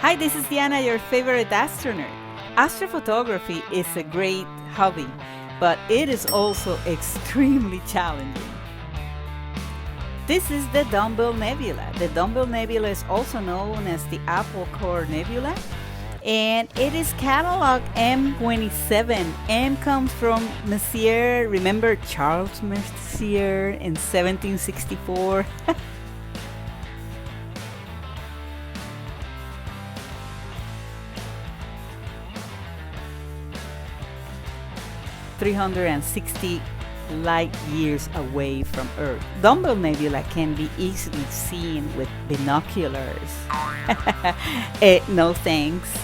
Hi, this is Diana, your favorite astronaut. Astrophotography is a great hobby, but it is also extremely challenging. This is the Dumbell Nebula. The Dumbell Nebula is also known as the Apple Core Nebula, and it is catalog M27. M comes from Messier. Remember Charles Messier in 1764? 360 light years away from Earth. Dumbell Nebula can be easily seen with binoculars. No thanks.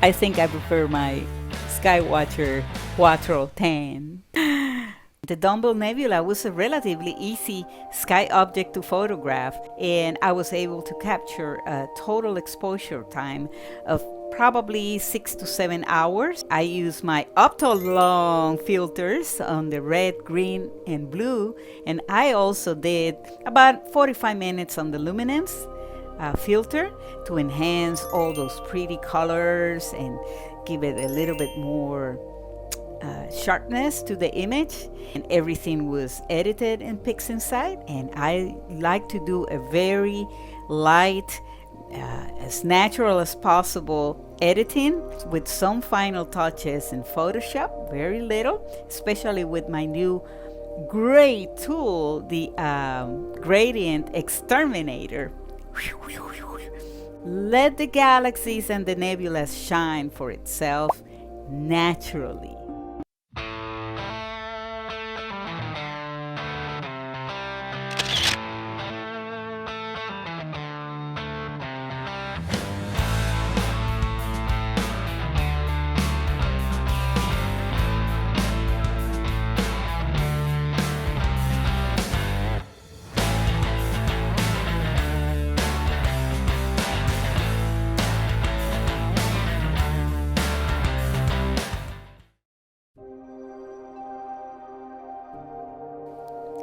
I think I prefer my Skywatcher Quattro 10. The Dumbell Nebula was a relatively easy sky object to photograph, and I was able to capture a total exposure time of probably 6 to 7 hours. I use my long filters on the red, green, and blue, and I also did about 45 minutes on the Luminance filter to enhance all those pretty colors and give it a little bit more sharpness to the image. And everything was edited in PixInsight, and I like to do a very light, as natural as possible editing with some final touches in Photoshop, very little, especially with my new great tool, the Gradient Exterminator. Let the galaxies and the nebulas shine for itself naturally.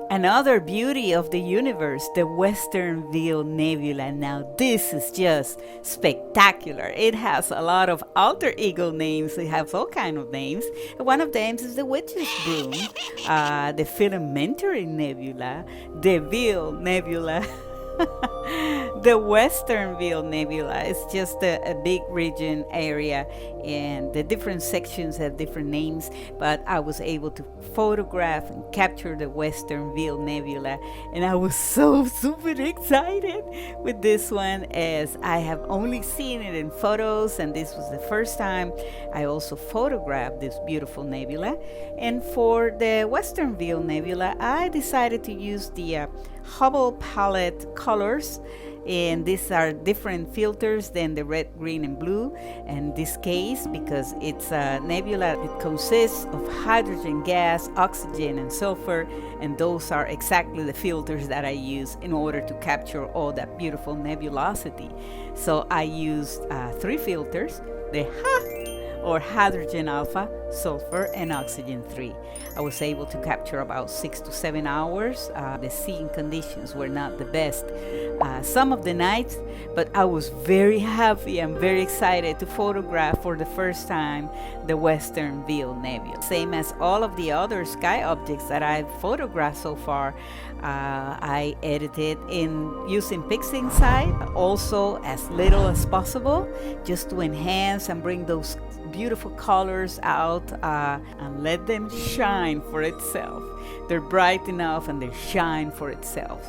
Another beauty of the universe, the Western Veil Nebula. Now this is just spectacular. It has a lot of alter ego names. It has all kinds of names. One of them is the Witch's Broom, the Filamentary Nebula, the Veil Nebula. The Western Veil Nebula is just a big region area, and the different sections have different names, but I was able to photograph and capture the Western Veil Nebula, and I was so super excited with this one, as I have only seen it in photos, and this was the first time I also photographed this beautiful nebula. And for the Western Veil Nebula, I decided to use the Hubble palette colors, and these are different filters than the red, green, and blue. In this case, because it's a nebula, it consists of hydrogen gas, oxygen, and sulfur, and those are exactly the filters that I use in order to capture all that beautiful nebulosity. So I used 3 filters: the or hydrogen alpha, sulfur, and oxygen 3. I was able to capture about 6 to 7 hours. The seeing conditions were not the best some of the nights, but I was very happy and very excited to photograph for the first time the Western Veil Nebula. Same as all of the other sky objects that I've photographed so far, I edited in using PixInsight, also as little as possible, just to enhance and bring those beautiful colors out and let them shine for itself. They're bright enough and they shine for itself.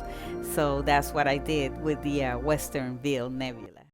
So that's what I did with the Western Veil Nebula.